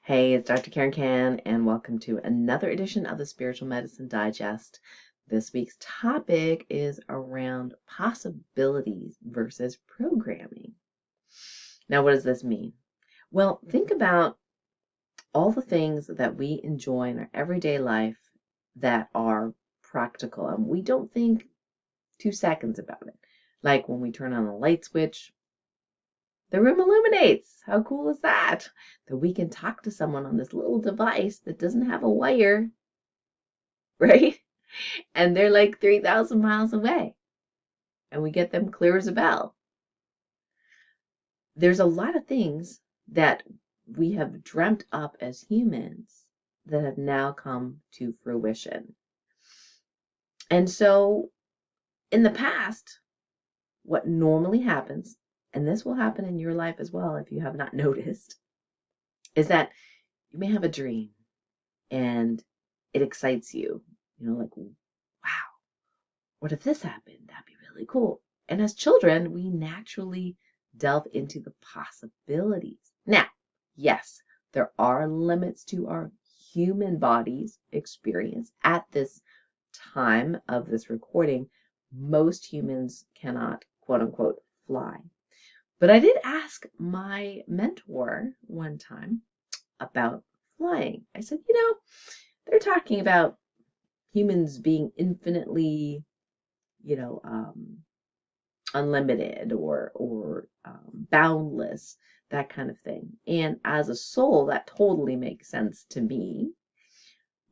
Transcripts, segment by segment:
Hey, it's Dr. Karen Can, and welcome to another edition of the Spiritual Medicine Digest. This week's topic is around possibilities versus programming. Now, what does this mean? Well, think about all the things that we enjoy in our everyday life that are practical, and we don't think 2 seconds about it. Like when we turn on a light switch, the room illuminates. How cool is that? That we can talk to someone on this little device that doesn't have a wire, right? And they're like 3,000 miles away. And we get them clear as a bell. There's a lot of things that we have dreamt up as humans that have now come to fruition. And so in the past, what normally happens, and this will happen in your life as well if you have not noticed, is that you may have a dream and it excites you. Like, wow, what if this happened? That'd be really cool. And as children, we naturally delve into the possibilities. Now, yes, there are limits to our human body's experience. At this time of this recording, most humans cannot, quote unquote, fly. But I did ask my mentor one time about flying. I said, they're talking about humans being infinitely, unlimited or boundless, that kind of thing. And as a soul, that totally makes sense to me.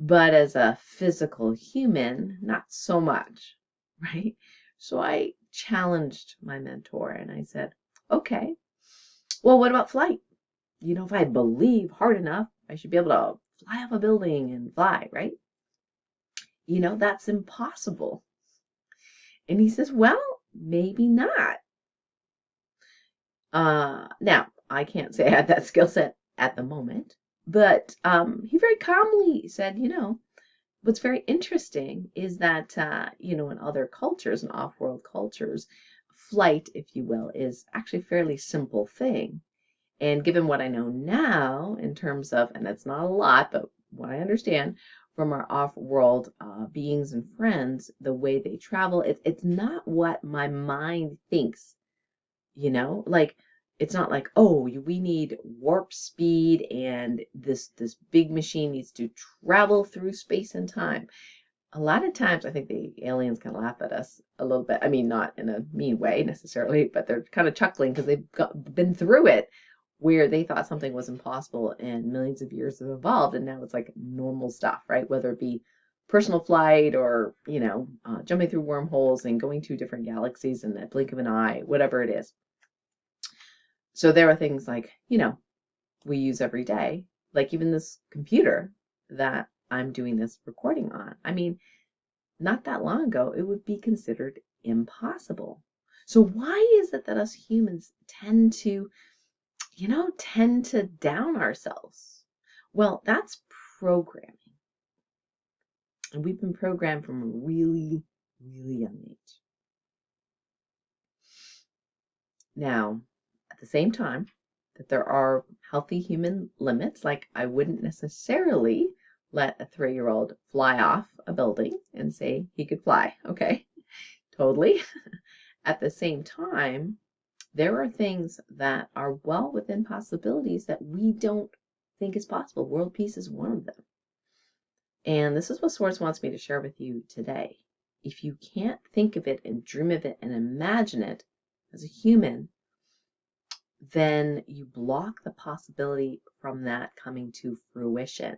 But as a physical human, not so much, right? So I challenged my mentor and I said, okay, well, what about flight? If I believe hard enough, I should be able to fly off a building and fly, right? That's impossible. And he says, well, maybe not. Now, I can't say I had that skill set at the moment, but he very calmly said, what's very interesting is that, in other cultures and off-world cultures, flight, if you will, is actually a fairly simple thing. And given what I know now in terms of, and it's not a lot, but what I understand from our off-world beings and friends, the way they travel, it's not what my mind thinks, like it's not like, oh, we need warp speed and this big machine needs to travel through space and time. A lot of times I think the aliens kind of laugh at us a little bit. I mean, not in a mean way necessarily, but they're kind of chuckling because they've been through it where they thought something was impossible and millions of years have evolved and now it's like normal stuff, right? Whether it be personal flight or, jumping through wormholes and going to different galaxies in the blink of an eye, whatever it is. So there are things like, we use every day, like even this computer that I'm doing this recording on. I mean, not that long ago, it would be considered impossible. So why is it that us humans tend to down ourselves? Well, that's programming. And we've been programmed from a really, really young age. Now, at the same time, that there are healthy human limits, like I wouldn't necessarily let a 3-year-old fly off a building and say he could fly. Okay, totally. At the same time, there are things that are well within possibilities that we don't think is possible. World peace is one of them. And this is what Source wants me to share with you today. If you can't think of it and dream of it and imagine it as a human, then you block the possibility from that coming to fruition.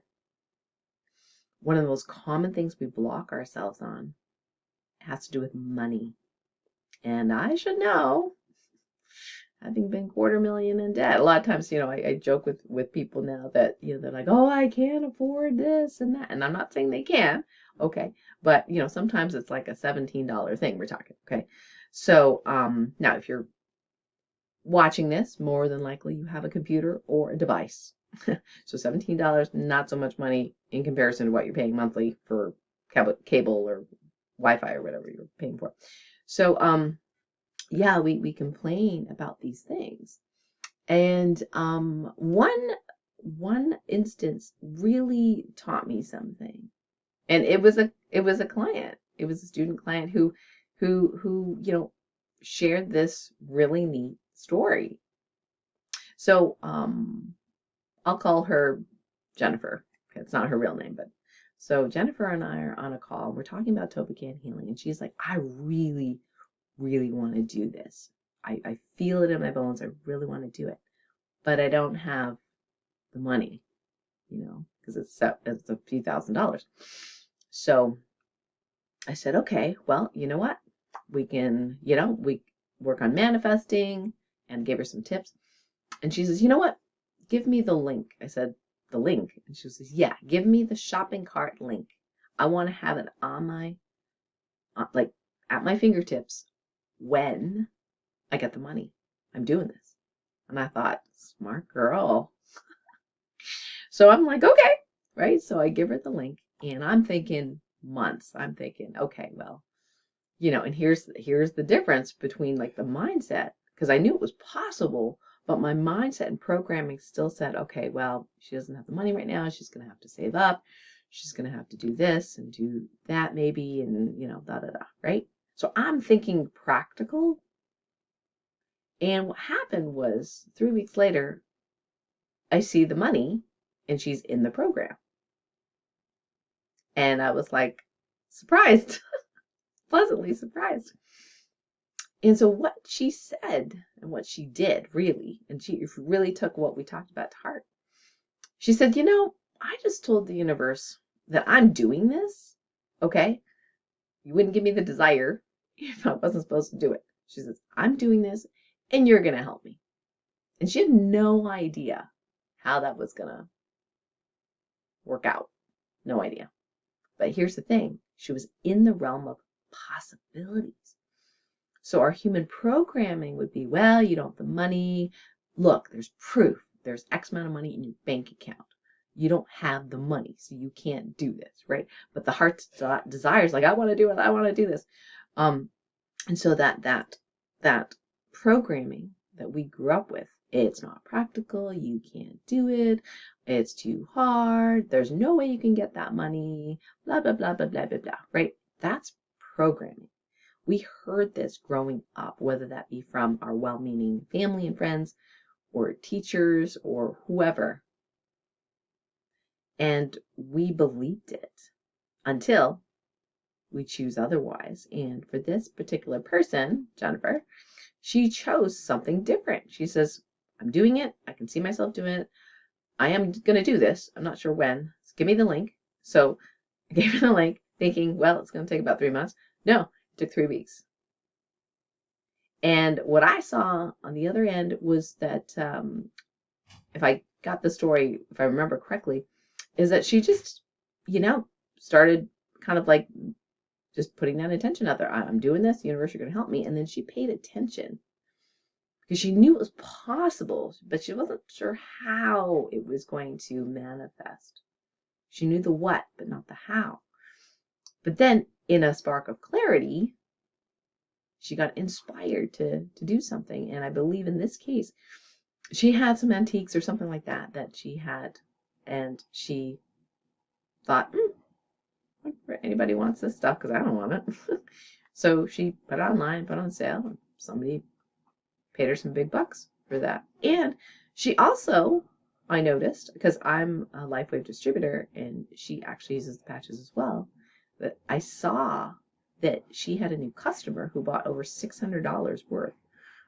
One of the most common things we block ourselves on has to do with money. And I should know, having been $250,000 in debt. A lot of times, I joke with people now that, they're like, oh, I can't afford this and that. And I'm not saying they can, okay. But, sometimes it's like a $17 thing we're talking, okay. So now if you're watching this, more than likely you have a computer or a device. So $17, not so much money in comparison to what you're paying monthly for cable or Wi-Fi or whatever you're paying for. So yeah, we complain about these things. And one one instance really taught me something. And it was a client. It was a student client who shared this really neat story. So I'll call her Jennifer. It's not her real name, but so Jennifer and I are on a call. And we're talking about TOLPAKAN healing, and she's like, I really, really want to do this. I feel it in my bones. I really want to do it, but I don't have the money, because it's a few $1,000s. So I said, okay, well, you know what? We can, we work on manifesting, and gave her some tips. And she says, you know what? Give me the link. I said, the link? And she says, yeah, give me the shopping cart link. I want to have it on my, like, at my fingertips when I get the money. I'm doing this. And I thought, smart girl. So I'm like, okay, right? So I give her the link, and I'm thinking months. I'm thinking, okay, well, and here's the difference between like the mindset, because I knew it was possible, but my mindset and programming still said, okay, well, she doesn't have the money right now. She's going to have to save up. She's going to have to do this and do that maybe, and da da da, right? So I'm thinking practical. And what happened was 3 weeks later, I see the money and she's in the program. And I was like, surprised, pleasantly surprised. And so what she said and what she did really, and she really took what we talked about to heart. She said, I just told the universe that I'm doing this. Okay. You wouldn't give me the desire if I wasn't supposed to do it. She says, I'm doing this and you're going to help me. And she had no idea how that was going to work out. No idea. But here's the thing. She was in the realm of possibilities. So our human programming would be, well, you don't have the money. Look, there's proof. There's X amount of money in your bank account. You don't have the money, so you can't do this, right? But the heart's desires, like, I want to do it. I want to do this. And so that programming that we grew up with, it's not practical. You can't do it. It's too hard. There's no way you can get that money. Blah, blah, blah, blah, blah, blah, blah, right? That's programming. We heard this growing up, whether that be from our well-meaning family and friends or teachers or whoever. And we believed it until we choose otherwise. And for this particular person, Jennifer, she chose something different. She says, I'm doing it. I can see myself doing it. I am going to do this. I'm not sure when. So give me the link. So I gave her the link thinking, well, it's going to take about 3 months. No, it took 3 weeks. And what I saw on the other end was that, if I got the story, if I remember correctly, is that she just, started kind of like just putting that intention out there. I'm doing this. The universe, you're going to help me. And then she paid attention because she knew it was possible, but she wasn't sure how it was going to manifest. She knew the what, but not the how. But then in a spark of clarity, she got inspired to do something. And I believe in this case, she had some antiques or something like that she had. And she thought, anybody wants this stuff because I don't want it. So she put it online, put it on sale. And somebody paid her some big bucks for that. And she also, I noticed, because I'm a LifeWave distributor and she actually uses the patches as well, that I saw that she had a new customer who bought over $600 worth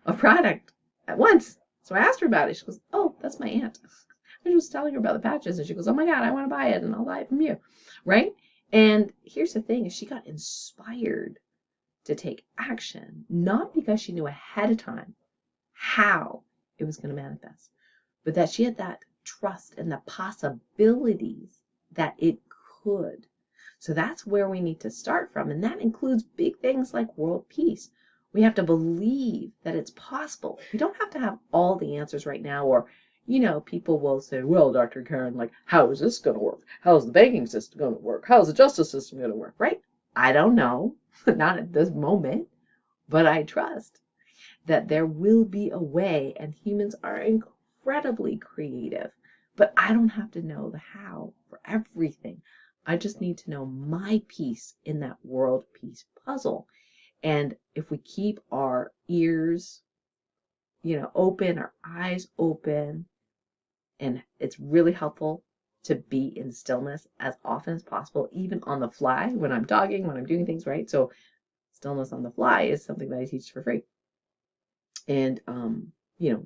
of product at once. So I asked her about it. She goes, oh, that's my aunt. I was telling her about the patches, and she goes, oh my God, I want to buy it, and I'll buy it from you, right? And here's the thing, is she got inspired to take action, not because she knew ahead of time how it was going to manifest, but that she had that trust and the possibilities that it could. So that's where we need to start from. And that includes big things like world peace. We have to believe that it's possible. We don't have to have all the answers right now, or, people will say, well, Dr. Karen, like, how is this going to work? How is the banking system going to work? How is the justice system going to work, right? I don't know, not at this moment, but I trust that there will be a way, and humans are incredibly creative. But I don't have to know the how for everything. I just need to know my piece in that world peace puzzle. And if we keep our ears, open, our eyes open, and it's really helpful to be in stillness as often as possible, even on the fly when I'm talking, when I'm doing things, right? So stillness on the fly is something that I teach for free. And,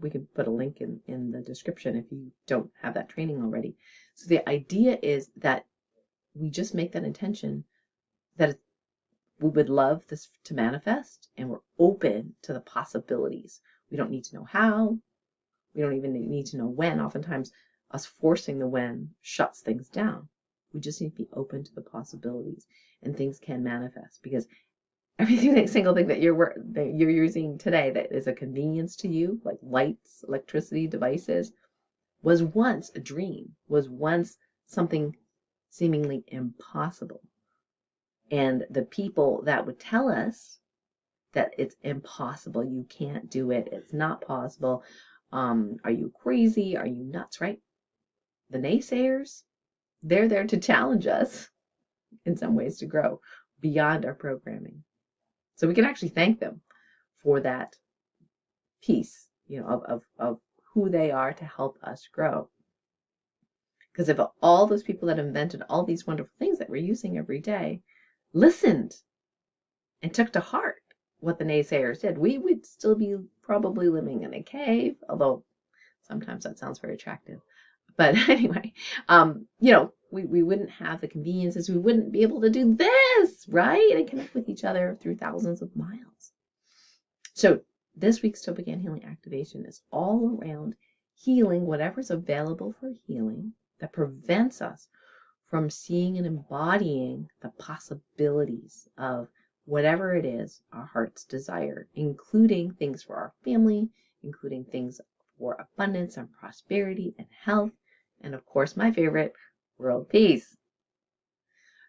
we can put a link in the description if you don't have that training already. So the idea is that we just make that intention that we would love this to manifest, and we're open to the possibilities. We don't need to know how. We don't even need to know when. Oftentimes, us forcing the when shuts things down. We just need to be open to the possibilities, and things can manifest, because every single thing that you're using today that is a convenience to you, like lights, electricity, devices, was once a dream, was once something seemingly impossible. And the people that would tell us that it's impossible, you can't do it, it's not possible, are you crazy, are you nuts, right? The naysayers, they're there to challenge us in some ways to grow beyond our programming. So we can actually thank them for that piece, of who they are to help us grow. Because if all those people that invented all these wonderful things that we're using every day listened and took to heart what the naysayers did, we would still be probably living in a cave, although sometimes that sounds very attractive. But anyway, we wouldn't have the conveniences. We wouldn't be able to do this, right? And connect with each other through thousands of miles. So this week's TOLPAKAN Healing Activation is all around healing whatever's available for healing that prevents us from seeing and embodying the possibilities of whatever it is our hearts desire, including things for our family, including things for abundance and prosperity and health, and of course, my favorite, world peace.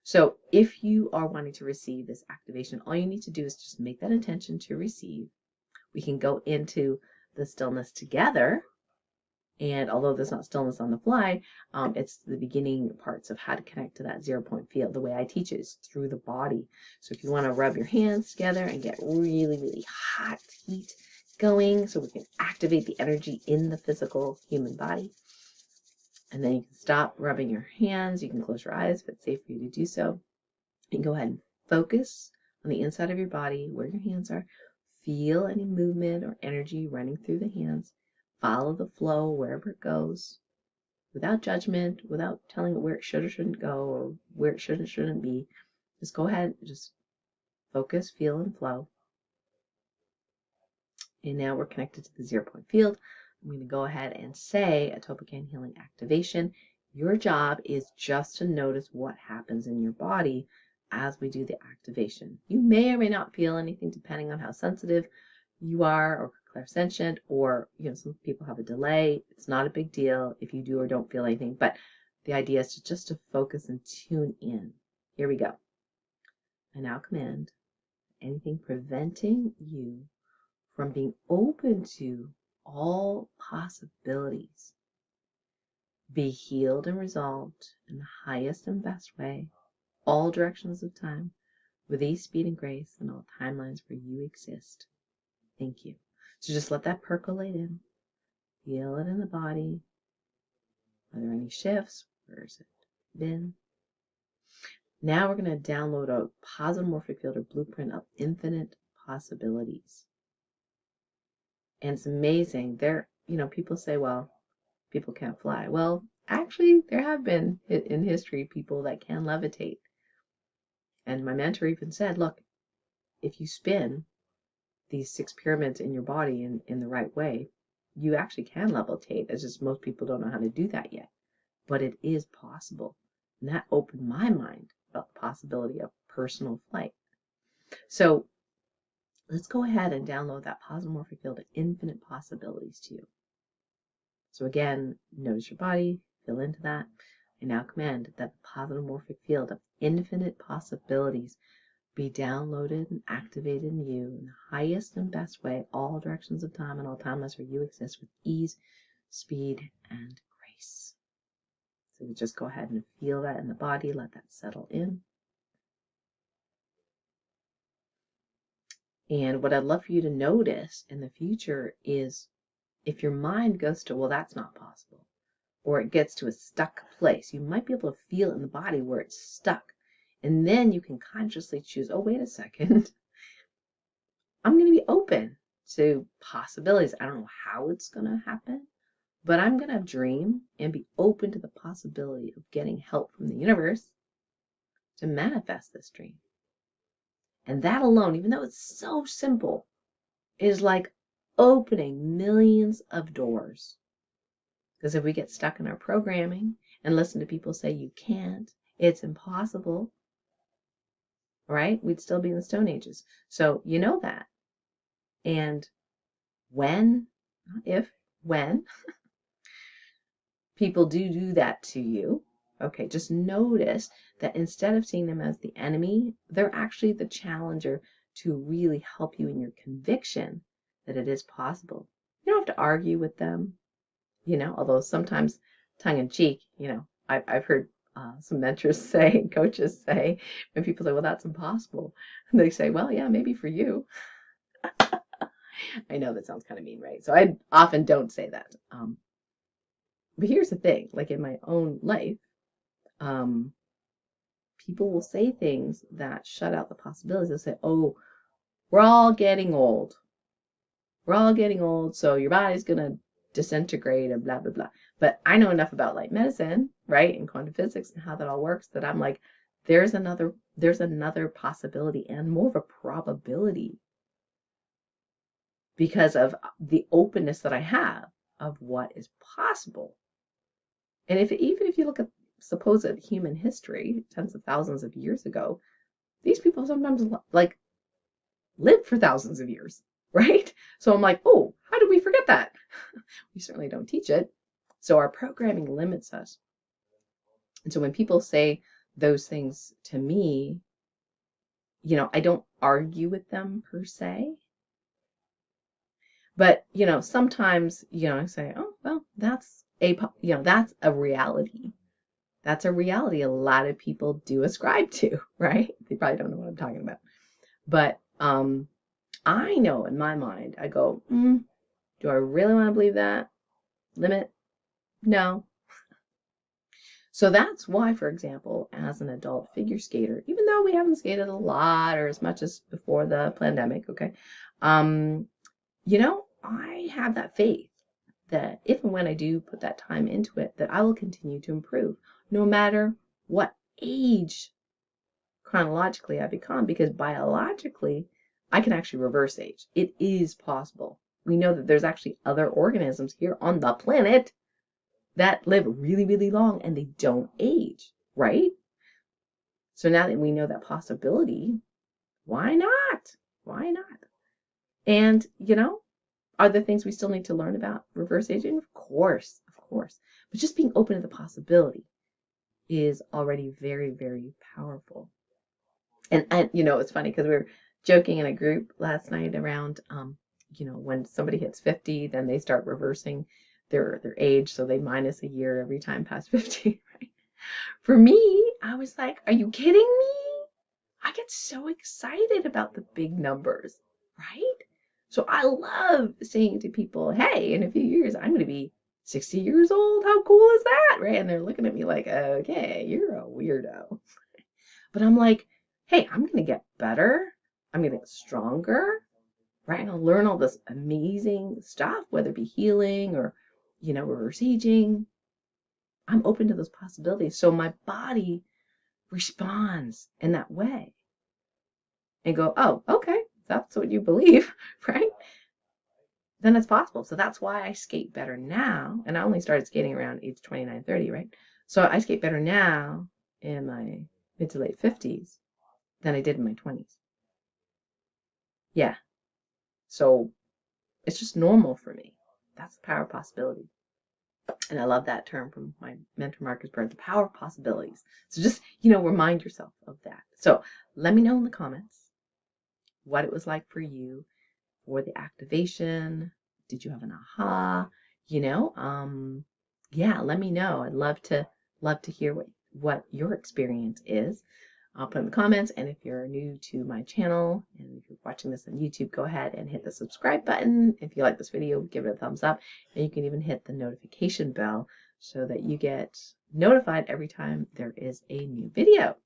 So if you are wanting to receive this activation, all you need to do is just make that intention to receive. We can go into the stillness together. And although there's not stillness on the fly, it's the beginning parts of how to connect to that 0-point field. The way I teach it is through the body. So if you want to rub your hands together and get really, really hot heat going so we can activate the energy in the physical human body. And then you can stop rubbing your hands. You can close your eyes if it's safe for you to do so. And go ahead and focus on the inside of your body where your hands are. Feel any movement or energy running through the hands. Follow the flow wherever it goes, without judgment, without telling it where it should or shouldn't go, or where it should or shouldn't be. Just go ahead, just focus, feel, and flow. And now we're connected to the 0-point field. I'm going to go ahead and say a TOLPAKAN Healing Activation. Your job is just to notice what happens in your body as we do the activation. You may or may not feel anything depending on how sensitive you are, or clairsentient, or some people have a delay. It's not a big deal if you do or don't feel anything, but the idea is just to focus and tune in. Here we go. I now command anything preventing you from being open to all possibilities be healed and resolved in the highest and best way, all directions of time, with ease, speed, and grace, and all timelines where you exist. Thank you. So just let that percolate in. Feel it in the body. Are there any shifts? Where has it been? Now we're going to download a positive morphic field or blueprint of infinite possibilities. And it's amazing. People say, well, people can't fly. Well, actually, there have been in history people that can levitate. And my mentor even said, look, if you spin these 6 pyramids in your body in the right way, you actually can levitate. It's just most people don't know how to do that yet. But it is possible. And that opened my mind about the possibility of personal flight. So let's go ahead and download that positive morphic field of infinite possibilities to you. So again, notice your body, feel into that. I now command that the positive morphic field of infinite possibilities be downloaded and activated in you in the highest and best way, all directions of time and all timeless where you exist, with ease, speed, and grace. So just go ahead and feel that in the body, let that settle in. And what I'd love for you to notice in the future is if your mind goes to, well, that's not possible, or it gets to a stuck place, you might be able to feel in the body where it's stuck. And then you can consciously choose, oh, wait a second, I'm going to be open to possibilities. I don't know how it's going to happen, but I'm going to dream and be open to the possibility of getting help from the universe to manifest this dream. And that alone, even though it's so simple, is like opening millions of doors. Because if we get stuck in our programming and listen to people say you can't, it's impossible, right? We'd still be in the Stone Ages. So you know that. And when, not if, when people do that to you, okay, just notice that instead of seeing them as the enemy, they're actually the challenger to really help you in your conviction that it is possible. You don't have to argue with them, although sometimes tongue in cheek, I've heard some mentors say, coaches say, when people say, well, that's impossible. And they say, well, yeah, maybe for you. I know that sounds kind of mean, right? So I often don't say that. But here's the thing, like in my own life, people will say things that shut out the possibilities. They'll say, oh, we're all getting old. We're all getting old, so your body's going to disintegrate and blah, blah, blah. But I know enough about like medicine, right, and quantum physics and how that all works that I'm like, there's another possibility and more of a probability because of the openness that I have of what is possible. And even if you look at supposed human history, tens of thousands of years ago, these people sometimes like live for thousands of years, right? So I'm like, oh, how did we forget that? We certainly don't teach it. So our programming limits us. And so when people say those things to me, I don't argue with them per se. But, sometimes, I say, oh, well, that's a reality. That's a reality a lot of people do ascribe to, right? They probably don't know what I'm talking about. But I know in my mind, I go, do I really want to believe that? Limit? No. So that's why, for example, as an adult figure skater, even though we haven't skated a lot or as much as before the pandemic, okay, I have that faith that if and when I do put that time into it, that I will continue to improve, no matter what age chronologically I become, because biologically, I can actually reverse age. It is possible. We know that there's actually other organisms here on the planet that live really, really long and they don't age, right? So now that we know that possibility, why not? Why not? And, are there things we still need to learn about reverse aging? Of course, of course. But just being open to the possibility is already very, very powerful. And it's funny because we were joking in a group last night around, when somebody hits 50, then they start reversing their age, so they minus a year every time past 50. Right? For me, I was like, are you kidding me? I get so excited about the big numbers, right? So I love saying to people, hey, in a few years, I'm going to be 60 years old. How cool is that, right? And they're looking at me like, okay, you're a weirdo. But I'm like, hey, I'm going to get better. I'm going to get stronger, right? And I'll learn all this amazing stuff, whether it be healing or, reverse aging. I'm open to those possibilities. So my body responds in that way and go, oh, okay, that's what you believe, right? Then it's possible. So that's why I skate better now. And I only started skating around age 29, 30, right? So I skate better now in my mid to late 50s than I did in my 20s. Yeah. So it's just normal for me. That's the power of possibility. And I love that term from my mentor Marcus Bird, the power of possibilities. So just, remind yourself of that. So let me know in the comments what it was like for you for the activation. Did you have an aha? Yeah, let me know. I'd love to Love to hear what your experience is. I'll put in the comments. And if you're new to my channel and if you're watching this on YouTube, go ahead and hit the subscribe button. If you like this video, give it a thumbs up. And you can even hit the notification bell so that you get notified every time there is a new video.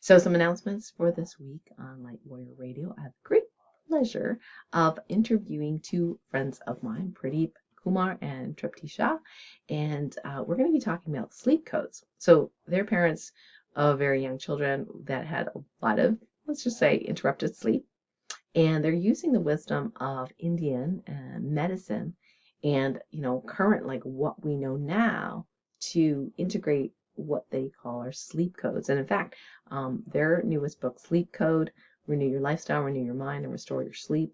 So some announcements for this week on Light Warrior Radio. I have the great pleasure of interviewing two friends of mine, Pradeep Kumar and Tripti Shah, and we're going to be talking about sleep codes. So their parents of very young children that had a lot of, let's just say, interrupted sleep, and they're using the wisdom of Indian medicine and current, like what we know now, to integrate what they call our sleep codes. And in fact, their newest book, Sleep Code: Renew Your Lifestyle, Renew Your Mind, and Restore Your Sleep,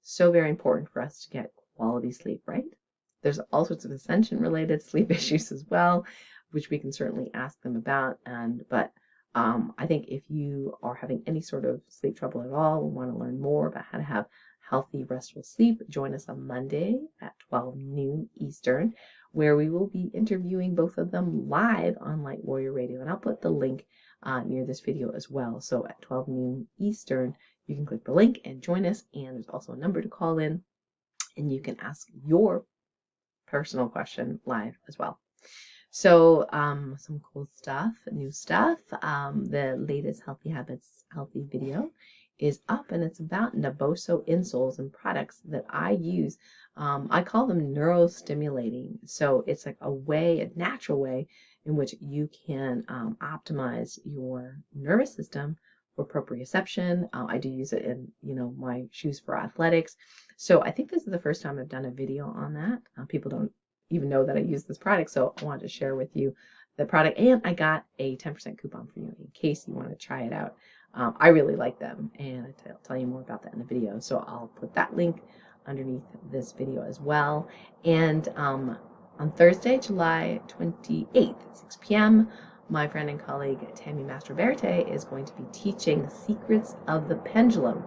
so very important for us to get quality sleep, right? There's all sorts of ascension related sleep issues as well, which we can certainly ask them about. But I think if you are having any sort of sleep trouble at all, or want to learn more about how to have healthy, restful sleep, join us on Monday at 12 noon Eastern, where we will be interviewing both of them live on Light Warrior Radio. And I'll put the link near this video as well. So at 12 noon Eastern, you can click the link and join us. And there's also a number to call in, and you can ask your personal question live as well. So some cool stuff, new stuff. The latest Healthy Habits Healthy video is up, and it's about Naboso insoles and products that I use. I call them neurostimulating. So it's like a natural way in which you can optimize your nervous system for proprioception. I do use it in my shoes for athletics. So I think this is the first time I've done a video on that. People don't even know that I use this product, so I wanted to share with you the product, and I got a 10% coupon for you in case you want to try it out. I really like them, and I'll tell you more about that in the video, so I'll put that link underneath this video as well. And on Thursday, July 28th at 6 p.m., my friend and colleague Tammy Mastroverte is going to be teaching the secrets of the pendulum.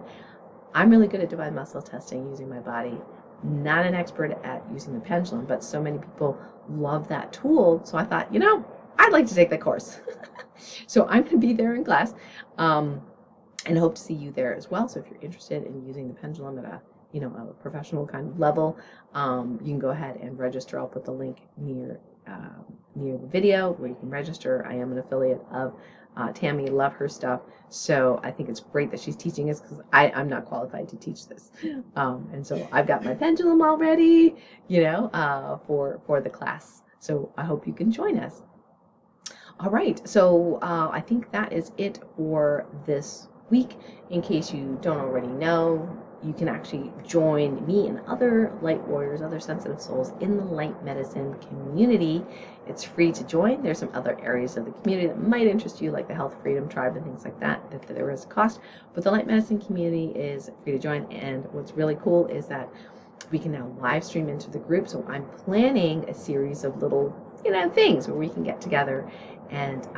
I'm really good at divine muscle testing using my body. Not an expert at using the pendulum, but so many people love that tool. So I thought, I'd like to take the course. So I'm going to be there in class, and hope to see you there as well. So if you're interested in using the pendulum at a professional kind of level, you can go ahead and register. I'll put the link near the video where you can register. I am an affiliate of Tammy, love her stuff. So I think it's great that she's teaching us, because I'm not qualified to teach this. And so I've got my pendulum already, for the class. So I hope you can join us. All right. So I think that is it for this week. In case you don't already know, you can actually join me and other light warriors, other sensitive souls in the light medicine community. It's free to join. There's some other areas of the community that might interest you, like the Health Freedom Tribe and things like that there is a cost. But the light medicine community is free to join. And what's really cool is that we can now live stream into the group. So I'm planning a series of little, things where we can get together and,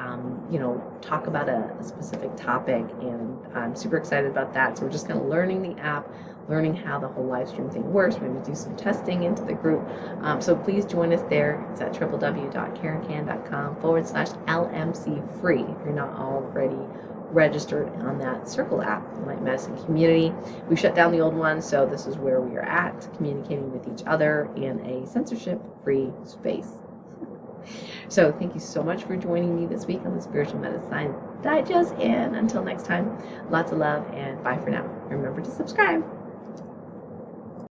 talk about a specific topic. And I'm super excited about that. So we're just kind of learning the app, learning how the whole live stream thing works. We're going to do some testing into the group. So please join us there. It's at www.karencan.com/LMC free if you're not already registered on that Circle app, the Light Medicine community. We've shut down the old one, so this is where we are at, communicating with each other in a censorship-free space. So thank you so much for joining me this week on the Spiritual Medicine Digest, and until next time, lots of love and bye for now. Remember to subscribe.